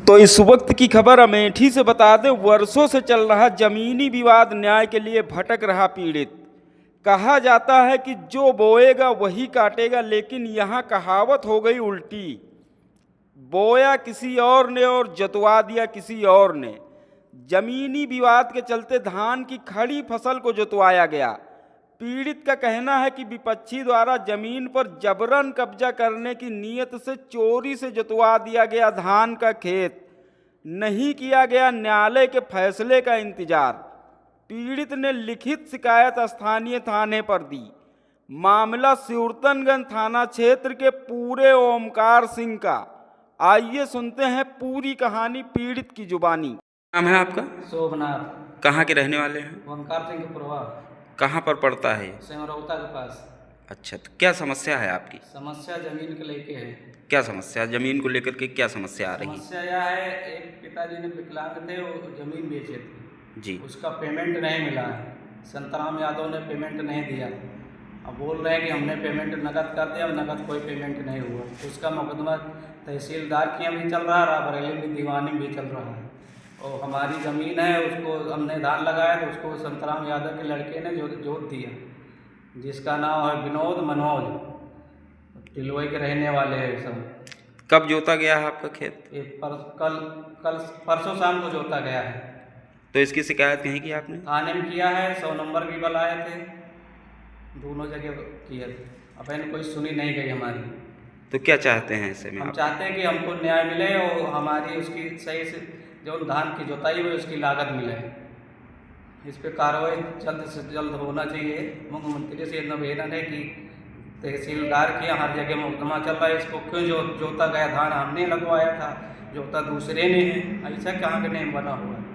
तो इस वक्त की खबर अमेठी से बता दें, वर्षों से चल रहा जमीनी विवाद न्याय के लिए भटक रहा पीड़ित। कहा जाता है कि जो बोएगा वही काटेगा, लेकिन यहाँ कहावत हो गई उल्टी। बोया किसी और ने और जतवा दिया किसी और ने। जमीनी विवाद के चलते धान की खड़ी फसल को जुतवाया गया। पीड़ित का कहना है कि विपक्षी द्वारा जमीन पर जबरन कब्जा करने की नीयत से चोरी से जुतवा दिया गया धान का खेत। नहीं किया गया न्यायालय के फैसले का इंतजार। पीड़ित ने लिखित शिकायत स्थानीय थाने पर दी। मामला सिउरतनगंज थाना क्षेत्र के पूरे ओमकार सिंह का। आइए सुनते हैं पूरी कहानी पीड़ित की जुबानी। नाम है आपका? शोभनाथ। कहाँ के रहने वाले हैं? ओमकार सिंह के प्रभा। कहाँ पर पड़ता है? सेमरौता के पास। अच्छा, तो क्या समस्या है आपकी? समस्या जमीन के लेके है। क्या समस्या? जमीन को लेकर के क्या समस्या आ रही है? समस्या यह है, एक पिताजी ने विकलांग थे, वो जमीन बेचे थे जी। उसका पेमेंट नहीं मिला है। संतराम यादव ने पेमेंट नहीं दिया। अब बोल रहे हैं कि हमने पेमेंट नकद कर दिया, नकद कोई पेमेंट नहीं हुआ। उसका मुकदमा तहसीलदार के यहाँ भी चल रहा है, रायबरेली में दीवानी भी चल रहा है। और हमारी ज़मीन है, उसको हमने धान लगाया तो उसको संतराम यादव के लड़के ने जोत दिया, जिसका नाम है विनोद मनोज। तिलवई के रहने वाले हैं सब। कब जोता गया है आपका खेत? ये कल परसों शाम को जोता गया है। तो इसकी शिकायत कहीं की आपने? थाने में किया है, 100 नंबर भी बुलाए थे, दोनों जगह किए थे। अब इन कोई सुनी नहीं गई हमारी। तो क्या चाहते हैं ऐसे में हम आप? चाहते हैं कि हमको न्याय मिले और हमारी उसकी सही से जो धान की जोताई हुई उसकी लागत मिले। इस पर कार्रवाई जल्द से जल्द होना चाहिए। मुख्यमंत्री से निवेदन है कि तहसीलदार के यहाँ हर जगह मुकदमा चल रहा है, इसको क्यों जोता गया? धान हमने लगवाया था, जोता दूसरे ने है। ऐसा कहाँ के नहीं बना हुआ है?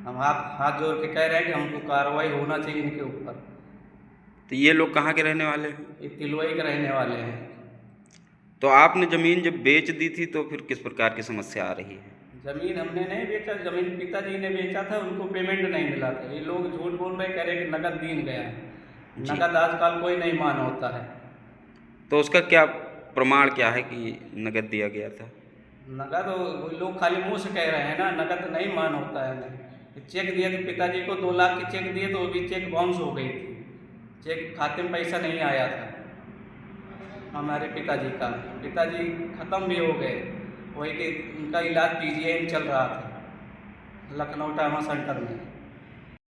हम हाथ जोड़ के कह रहे हैं कि हमको कार्रवाई होना चाहिए इनके ऊपर। तो ये लोग कहाँ के रहने वाले हैं? ये तिलवई के रहने वाले हैं। तो आपने ज़मीन जब बेच दी थी तो फिर किस प्रकार की समस्या आ रही है? ज़मीन हमने नहीं बेचा, ज़मीन पिताजी ने बेचा था, उनको पेमेंट नहीं मिला था। ये लोग झूठ बोल रहे, कह रहे कि नकद दीन गया है। नकद आजकल कोई नहीं मान होता है। तो उसका क्या प्रमाण क्या है कि नकद दिया गया था? नकद वो लोग खाली मुंह से कह रहे हैं ना, नकद नहीं मान होता है। नहीं, चेक दिए थे पिताजी को, 2 लाख की चेक दिए तो वो भी चेक बाउंस हो गई थी। चेक खाते में पैसा नहीं आया था हमारे पिताजी का। पिताजी ख़त्म भी हो गए। वही कि उनका इलाज PGI में चल रहा था, लखनऊ ट्रामा सेंटर में।